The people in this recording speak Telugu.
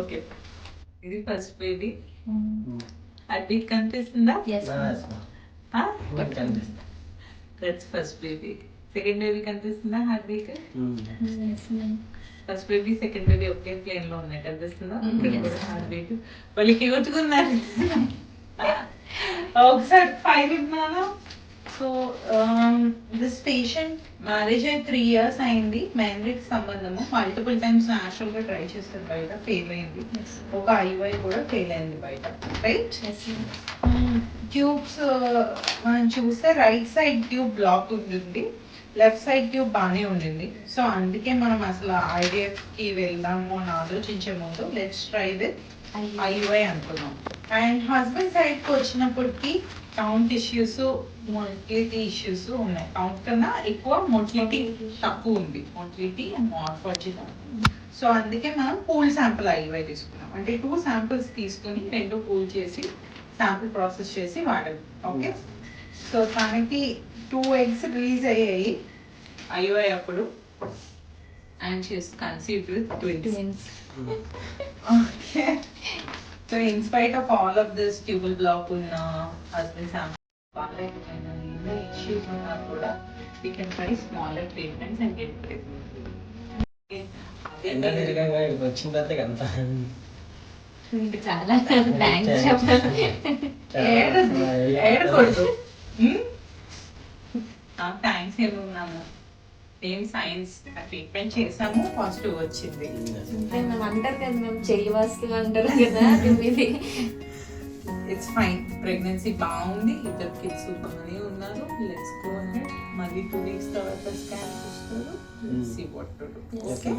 ఓకే, ఇది ఫస్ట్ బేబీ. అది కనిపిస్తుందా? That's first baby. Second baby కనిపిస్తుందా? Heart beat. First baby second baby ఒకే ప్లేన్ లో ఉన్నాయి, కనిపిస్తుందా? హార్ట్ బీట్ వాళ్ళు క్యూట్గా ఉన్నారు. ఒకసారి ఫైవ్ ఇస్తున్నాను. సో దిస్ పేషెంట్ మ్యారేజ్ అయి 3 years అయింది. మ్యారేజ్ సంబంధము మల్టిపుల్ టైమ్స్ న్యాచురల్ గా ట్రై చేస్తారు, బయట ఫెయిల్ అయింది. ఒక ఐవై కూడా ఫెయిల్ అయింది బయట, రైట్? ట్యూబ్స్ మనం చూస్తే రైట్ సైడ్ ట్యూబ్ బ్లాక్ ఉంటుంది, లెఫ్ట్ సైడ్ ట్యూబ్ బాగానే ఉండింది. సో అందుకే మనం అసలు ఐడిఎఫ్ కి వెళ్దాము అని ఆలోచించే ముందు లెట్స్ ట్రై విత్ ఐవై అనుకున్నాం. అండ్ హస్బెండ్ సైడ్ కి వచ్చినప్పటికి కౌంట్ ఇష్యూస్, మోటిలిటీ ఇష్యూస్ ఉన్నాయి. కౌంట్ కన్నా ఎక్కువ మోటిలిటీ తక్కువ ఉంది, మోటిలిటీ అండ్ మార్ఫాలజీ. సో అందుకే మనం పూల్ శాంపుల్ ఐవై తీసుకున్నాం. అంటే 2 samples తీసుకుని 2 పూల్ చేసి శాంపుల్ ప్రాసెస్ చేసి వాడాలి. ఓకే, సో తనకి 2 eggs రిలీజ్ అయ్యాయి ఐవై అప్పుడు. And she's conceived with twins. Okay, so in spite of all of this tubal black ఉన్న హస్బెండ్ శాంపుల్ ఇష్యూస్ ఉన్నా కూడా we can try smaller treatments and get pregnant. వచ్చిన తర్వాత అంతా చాలా థ్యాంక్స్ చెప్పాలి. థ్యాంక్స్ ఏమున్నాము, ఏం సైన్స్ ట్రీట్మెంట్ చేసాము, పాజిటివ్ వచ్చింది. మేము అంటారు కదా, మేము చెయ్యి వస్తువు అంటారు కదా, ఇది ఇట్స్ ఫైన్. ప్రెగ్నెన్సీ బాగుంది, 2 kids బాగానే ఉన్నారు. Let's go ahead. మళ్ళీ 2 weeks తర్వాత స్కాన్ చేస్తారు. See what to do. Okay.